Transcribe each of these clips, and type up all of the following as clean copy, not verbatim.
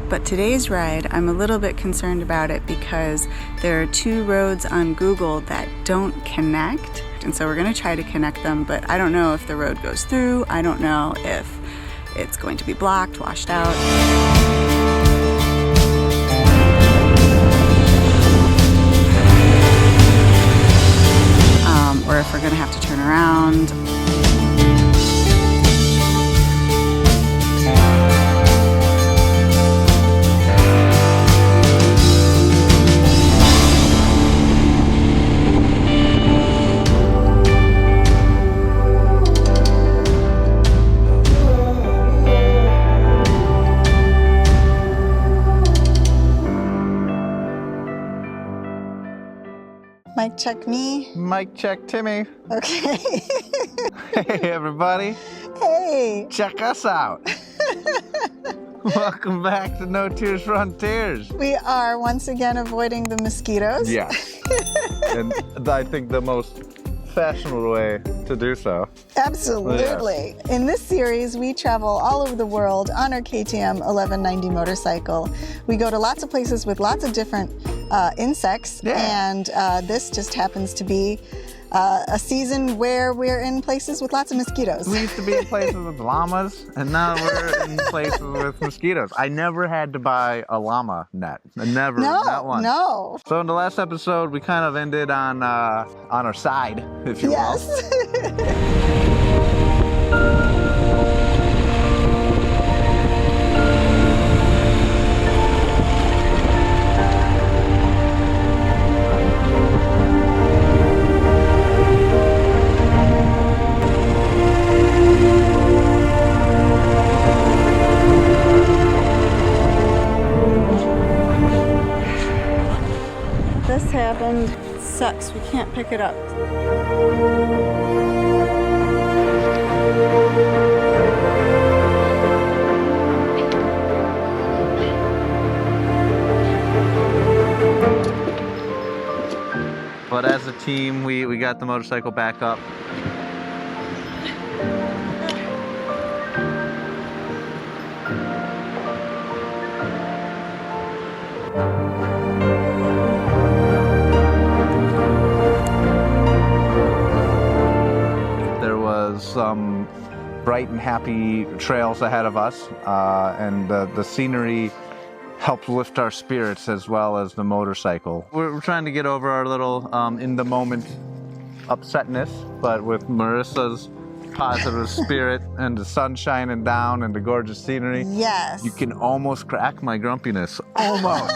But today's ride, I'm a little bit concerned about it because there are 2 roads on Google that don't connect. And so we're gonna try to connect them, but I don't know if the road goes through. I don't know if it's going to be blocked, washed out. Or if we're gonna have to turn around. Mic check me. Mic check Timmy. Okay. Hey everybody. Hey. Check us out. Welcome back to No Tears Frontiers. We are once again avoiding the mosquitoes. Yes. And I think the most fashionable way to do so. Absolutely. Yes. In this series, we travel all over the world on our KTM 1190 motorcycle. We go to lots of places with lots of different insects, and this just happens to be a season where we're in places with lots of mosquitoes. We used to be in places with llamas, and now we're in places with mosquitoes. I never had to buy a llama net. Never, not once. No. So in the last episode, we kind of ended on our side, if you will. Yes. This happened. It sucks. We can't pick it up. But as a team, we got the motorcycle back up. Some bright and happy trails ahead of us, and the scenery helped lift our spirits as well as the motorcycle. We're trying to get over our little in-the-moment upsetness, but with Marissa's positive spirit and the sun shining down and the gorgeous scenery, yes, you can almost crack my grumpiness. Almost.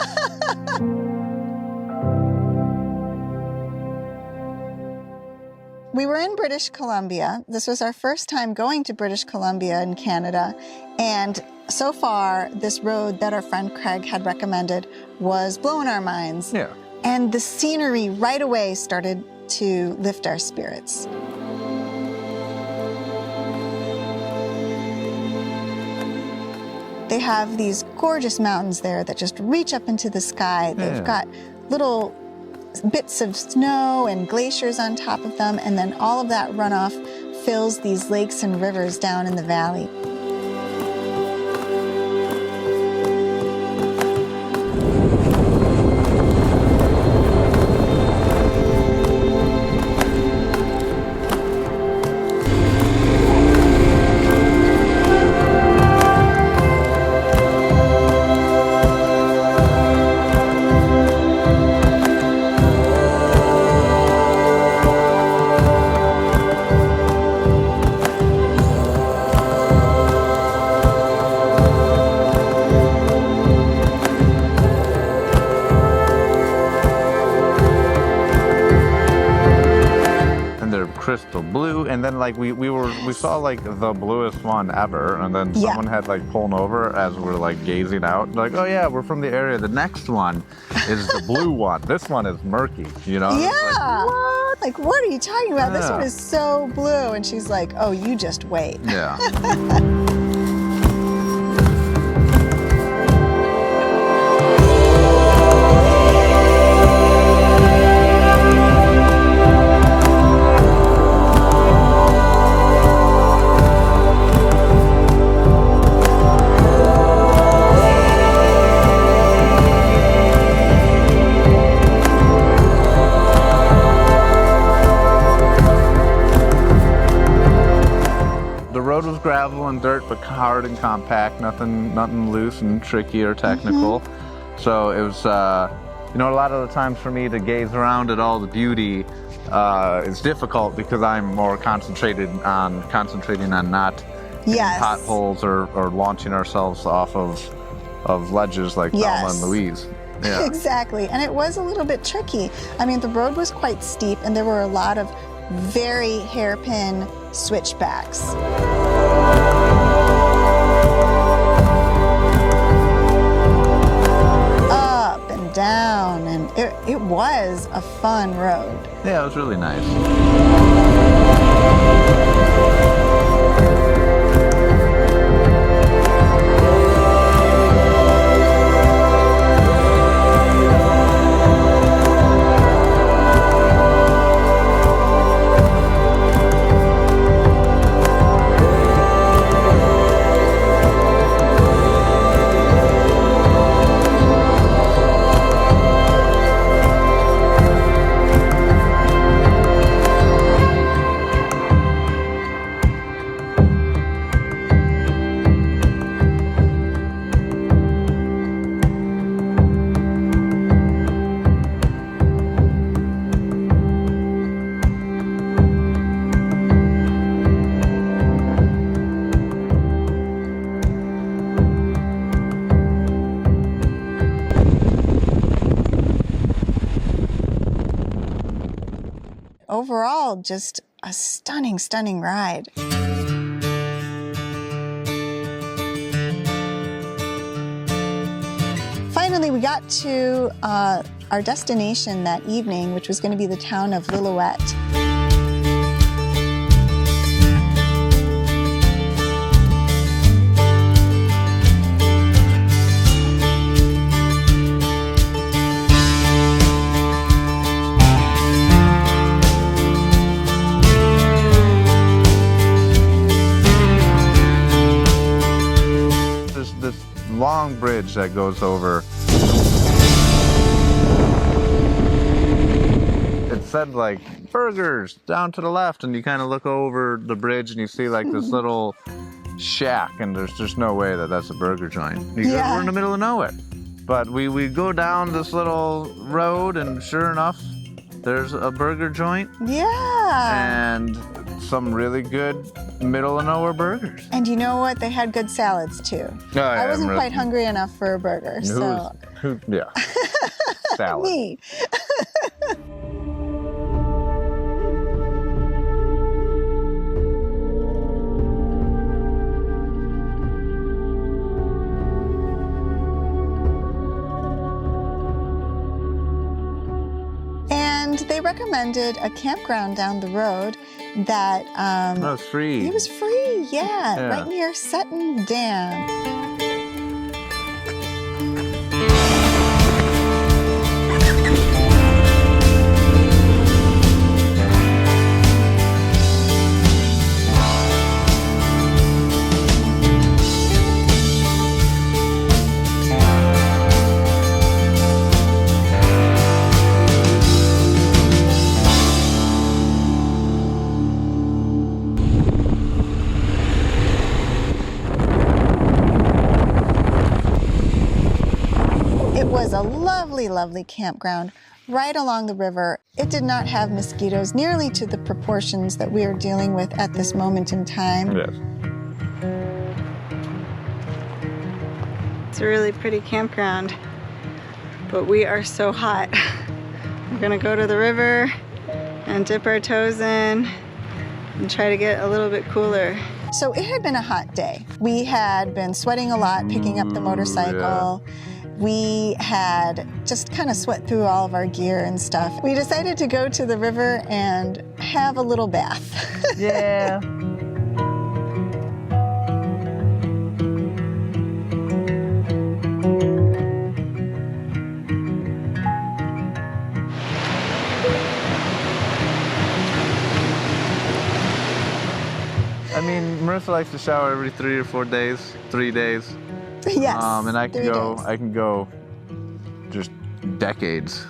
We were in British Columbia. This was our first time going to British Columbia in Canada. And so far, this road that our friend Craig had recommended was blowing our minds. Yeah. And the scenery right away started to lift our spirits. They have these gorgeous mountains there that just reach up into the sky. They've got little bits of snow and glaciers on top of them, and then all of that runoff fills these lakes and rivers down in the valley. Crystal blue, and then like we saw like the bluest one ever, and then someone had like pulled over as we're like gazing out, like, oh yeah, we're from the area. The next one is the blue one. This one is murky, you know? Yeah. Like, what? Like, what are you talking about? This one is so blue. And she's like, oh, you just wait. Yeah. but hard and compact, nothing loose and tricky or technical. So it was, you know, a lot of the times for me to gaze around at all the beauty is difficult because I'm more concentrating on not hitting potholes or launching ourselves off of ledges like Thelma and Louise. Yeah. Exactly, and it was a little bit tricky. I mean, the road was quite steep, and there were a lot of very hairpin switchbacks. Up and down, and it was a fun road. Yeah, it was really nice. Overall, just a stunning, stunning ride. Finally, we got to our destination that evening, which was going to be the town of Lillooet. This long bridge that goes over. It said like burgers down to the left, and you kind of look over the bridge and you see like this little shack, and there's just no way that that's a burger joint. We're in the middle of nowhere. But we go down this little road, and sure enough, there's a burger joint. Yeah. And some really good middle of nowhere burgers. And you know what? They had good salads too. No, I wasn't quite hungry enough for a burger, so. Yeah. Salad. Me. And they recommended a campground down the road that was free. It was free, yeah, right near Sutton Dam. It was a lovely, lovely campground right along the river. It did not have mosquitoes nearly to the proportions that we are dealing with at this moment in time. Yes. It's a really pretty campground, but we are so hot. We're gonna go to the river and dip our toes in and try to get a little bit cooler. So it had been a hot day. We had been sweating a lot picking up the motorcycle. Yeah. We had just kind of sweat through all of our gear and stuff. We decided to go to the river and have a little bath. Yeah. I mean, Marisa likes to shower every 3 or 4 days, 3 days. Yes. And I can go just decades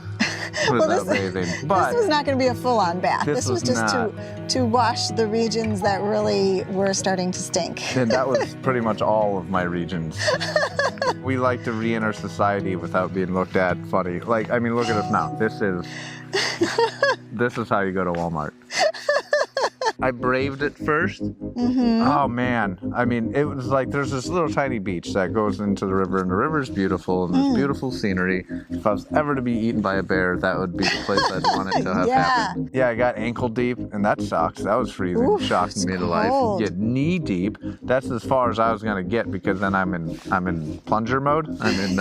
without bathing. But this was not going to be a full-on bath. This was was just not. to wash the regions that really were starting to stink. And that was pretty much all of my regions. We like to re-enter society without being looked at funny. Like, I mean, look at us now. This is how you go to Walmart. I braved it first. Oh man, I mean, it was like there's this little tiny beach that goes into the river, and the river is beautiful, and there's beautiful scenery. If I was ever to be eaten by a bear, that would be the place I'd want it to have happened. Yeah, I got ankle deep, and that sucks. That was freezing, Oof, shocking me to life. Get knee deep. That's as far as I was gonna get, because then I'm in plunger mode. I'm in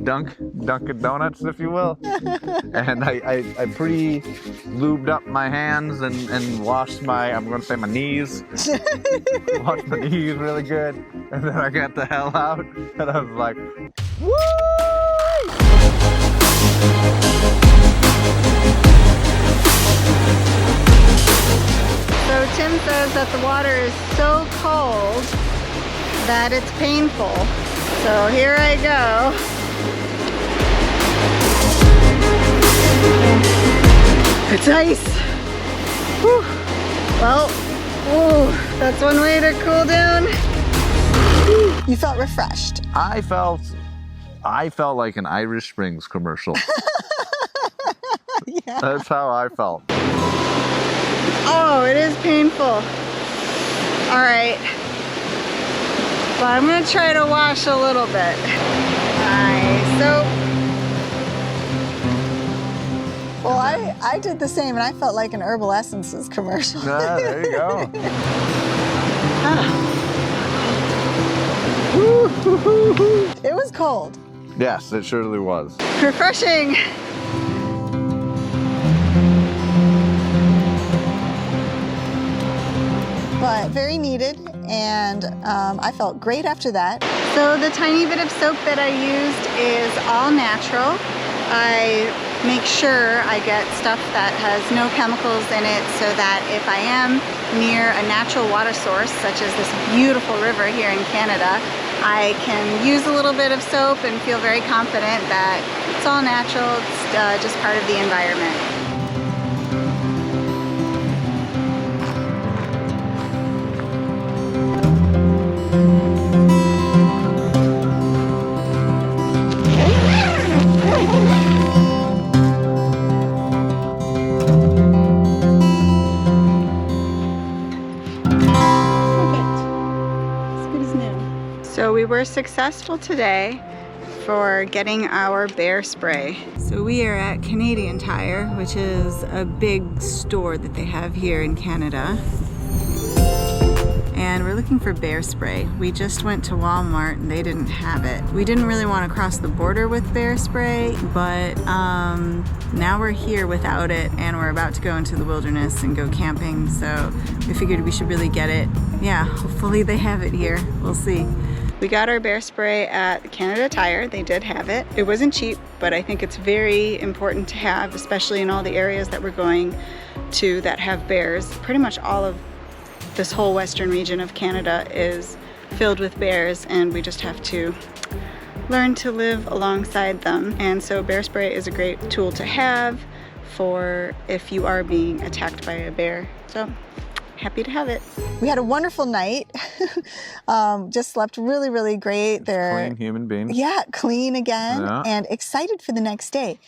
Dunkin' Donuts, if you will. And I pre-lubed up my hands and washed my, I'm going to say my knees. Washed my knees really good. And then I got the hell out. And I was like, woo! So Tim says that the water is so cold that it's painful. So here I go. It's ice. Whew. Well, ooh, that's one way to cool down. You felt refreshed. I felt like an Irish Springs commercial. Yeah. That's how I felt. Oh, it is painful. All right. But I'm gonna try to wash a little bit. My soap. Well, I did the same, and I felt like an Herbal Essences commercial. Ah, there you go. It was cold. Yes, it surely was. Refreshing. But very needed, and I felt great after that. So the tiny bit of soap that I used is all natural. I make sure I get stuff that has no chemicals in it so that if I am near a natural water source, such as this beautiful river here in Canada, I can use a little bit of soap and feel very confident that it's all natural, it's just part of the environment. So we were successful today for getting our bear spray. So we are at Canadian Tire, which is a big store that they have here in Canada. And we're looking for bear spray. We just went to Walmart and they didn't have it. We didn't really want to cross the border with bear spray, but now we're here without it and we're about to go into the wilderness and go camping. So we figured we should really get it. Yeah, hopefully they have it here. We'll see. We got our bear spray at Canada Tire. They did have it. It wasn't cheap, but I think it's very important to have, especially in all the areas that we're going to that have bears. Pretty much all of this whole western region of Canada is filled with bears, and we just have to learn to live alongside them. And so bear spray is a great tool to have for if you are being attacked by a bear. So happy to have it. We had a wonderful night. Just slept really, really great. They're Clean human being. Yeah, clean again, Yeah. and excited for the next day.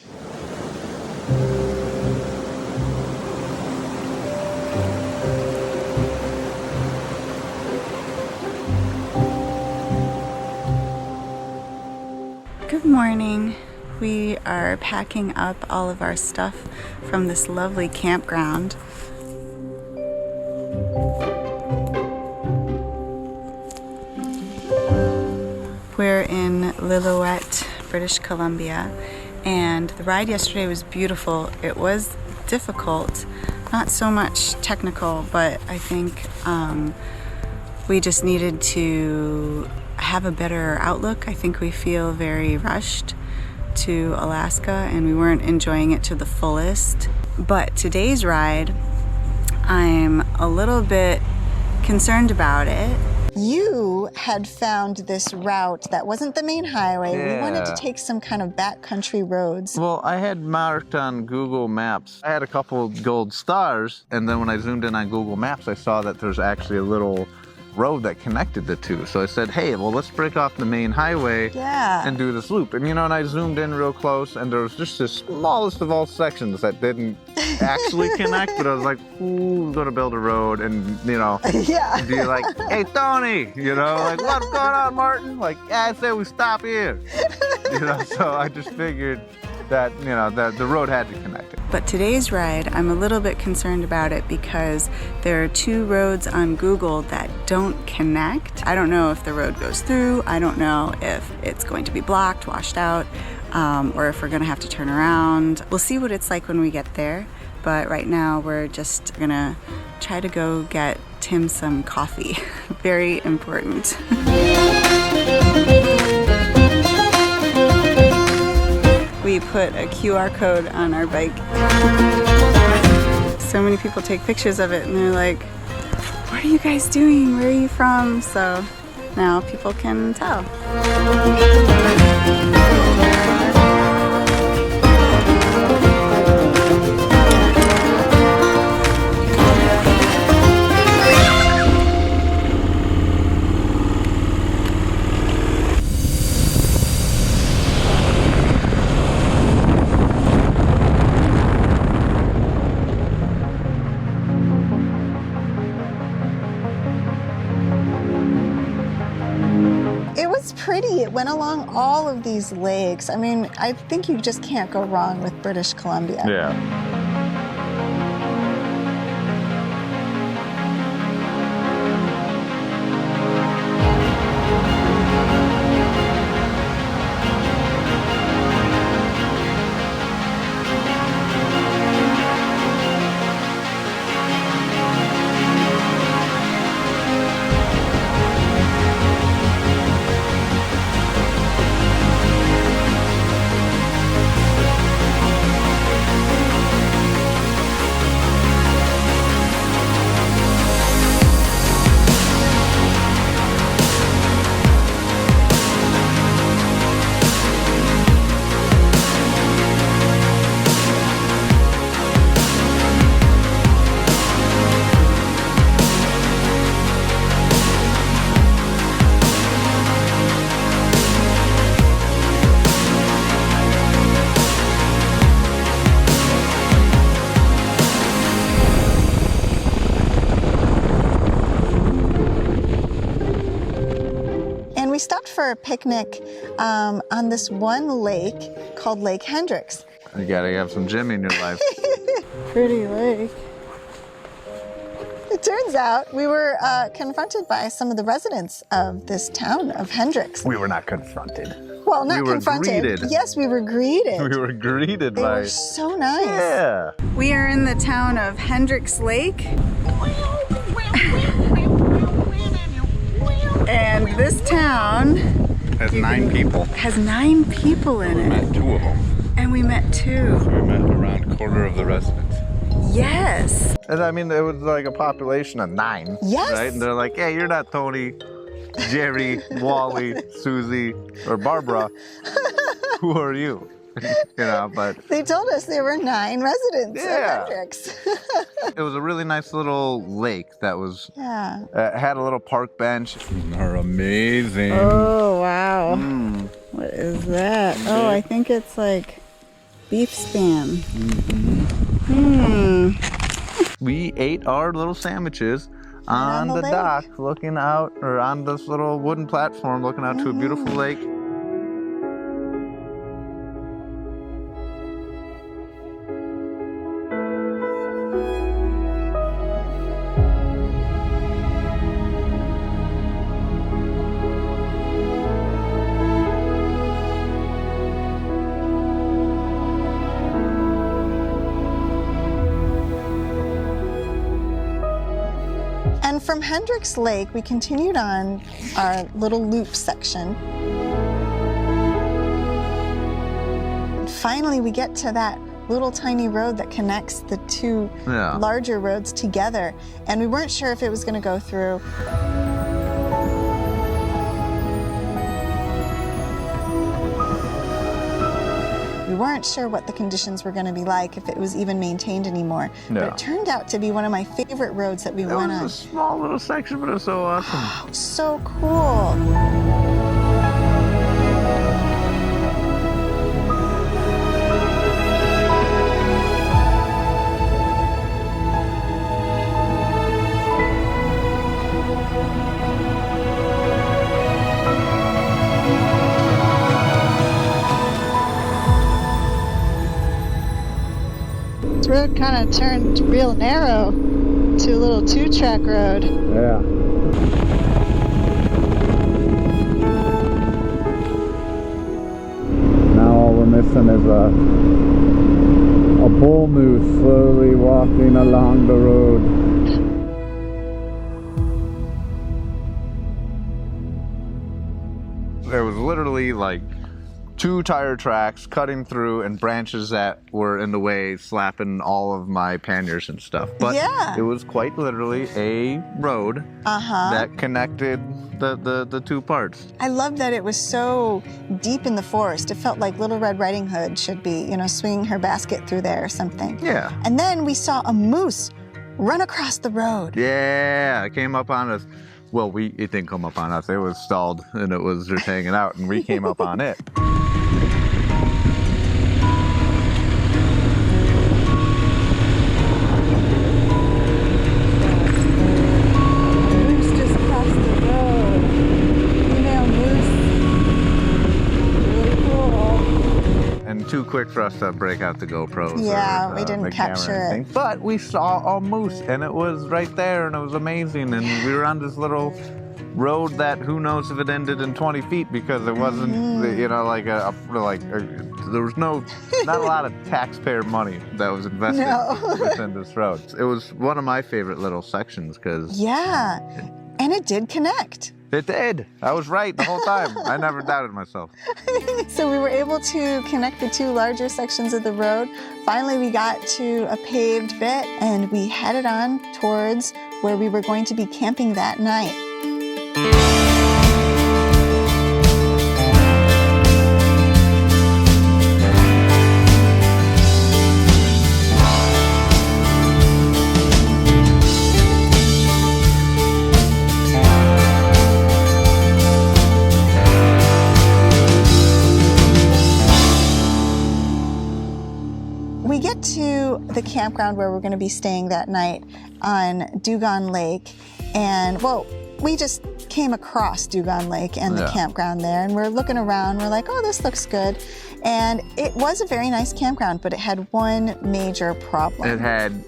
Good morning. We are packing up all of our stuff from this lovely campground. We're in Lillooet, British Columbia, and the ride yesterday was beautiful. It was difficult, not so much technical, but I think we just needed to have a better outlook. I think we feel very rushed to Alaska and we weren't enjoying it to the fullest. But today's ride, I'm a little bit concerned about it. You had found this route that wasn't the main highway. We wanted to take some kind of backcountry roads. Well, I had marked on Google Maps. I had a couple gold stars, and then when I zoomed in on Google Maps, I saw that there's actually a little road that connected the two. So I said, hey, well, let's break off the main highway and do this loop. And, you know, and I zoomed in real close, and there was just the smallest of all sections that didn't actually connect, but I was like, ooh, we're going to build a road, and, you know, be like, hey, Tony, you know, like, what's going on, Martin? Like, yeah, I said we stop here. You know, so I just figured that, you know, the road had to connect it. But today's ride, I'm a little bit concerned about it because there are 2 roads on Google that don't connect. I don't know if the road goes through. I don't know if it's going to be blocked, washed out, or if we're gonna have to turn around. We'll see what it's like when we get there. But right now we're just gonna try to go get Tim some coffee. Very important. We put a QR code on our bike. So many people take pictures of it and they're like, what are you guys doing? Where are you from? So now people can tell. Pretty. It went along all of these lakes. I mean, I think you just can't go wrong with British Columbia. Yeah. We stopped for a picnic on this one lake called Lake Hendricks. You gotta have some Jimmy in your life. Pretty lake. It turns out we were confronted by some of the residents of this town of Hendricks. We were not confronted. Well, not we were confronted. Greeted. Yes, we were greeted. We were greeted they by... were so nice. Yeah. We are in the town of Hendricks Lake. And this town has 9 people. Has 9 people in it. We met 2 of them. And we met 2. So we met around a quarter of the residents. Yes. And I mean, it was like a population of 9. Yes. Right? And they're like, hey, you're not Tony, Jerry, Wally, Susie, or Barbara. Who are you? You know, but... They told us there were 9 residents of Yeah. Hendricks. It was a really nice little lake that was... Yeah. Had a little park bench. They're amazing. Oh, wow. What is that? Oh, I think it's like beef spam. We ate our little sandwiches on the lake. dock, looking out, or on this little wooden platform, looking out to a beautiful lake. And from Hendricks Lake, we continued on our little loop section. And finally, we get to that little tiny road that connects the 2 larger roads together. And we weren't sure if it was going to go through. weren't sure what the conditions were going to be like, if it was even maintained anymore. No. But it turned out to be one of my favorite roads that we went It on. was a small little section, but it was so awesome. So cool. This road kind of turned real narrow to a little 2-track road. Yeah. Now all we're missing is a bull moose slowly walking along the road. There was literally like 2 tire tracks cutting through and branches that were in the way slapping all of my panniers and stuff. But Yeah. it was quite literally a road that connected the 2 parts. I love that it was so deep in the forest. It felt like Little Red Riding Hood should be, you know, swinging her basket through there or something. Yeah. And then we saw a moose run across the road. Yeah, it came up on us. Well, it didn't come up on us. It was stalled and it was just hanging out, and we came up on it. Moose just crossed the road. Female moose. Really cool. And too quick for us to break out the GoPros. Yeah, or, we didn't the camera capture or it. anything. But we saw a moose, and it was right there, and it was amazing. And we were on this little road that who knows if it ended in 20 feet, because it wasn't, you know, there was not a lot of taxpayer money that was invested within this road. It was one of my favorite little sections because Yeah, and it did connect. it did. I was right the whole time. I never doubted myself. So we were able to connect the 2 larger sections of the road. Finally, we got to a paved bit, and we headed on towards where we were going to be camping that night. We get to the campground where we're going to be staying that night on Dugon Lake, and well, we just came across Dugon Lake and the campground there, and we're looking around, we're like, oh, this looks good. And it was a very nice campground, but it had one major problem. It had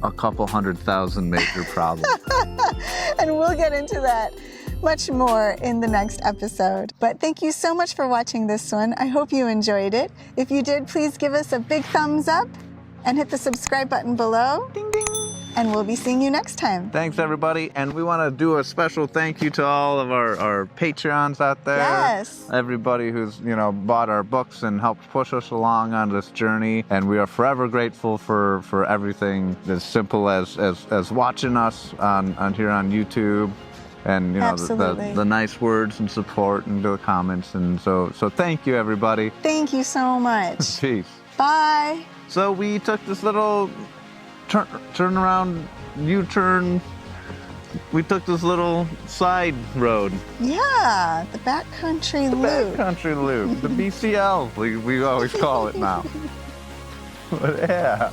a couple 100,000 major problems. And we'll get into that much more in the next episode. But thank you so much for watching this one. I hope you enjoyed it. If you did, please give us a big thumbs up and hit the subscribe button below. Ding, ding. And we'll be seeing you next time. Thanks, everybody. And we want to do a special thank you to all of our Patreons out there. Yes. Everybody who's, you know, bought our books and helped push us along on this journey. And we are forever grateful for everything as simple as watching us on here on YouTube. And, you know, the nice words and support and the comments. And so thank you, everybody. Thank you so much. Peace. Bye. So we took this little turn around U-turn. We took this little side road. Yeah, the backcountry loop. Backcountry loop, the BCL, we always call it now. But yeah.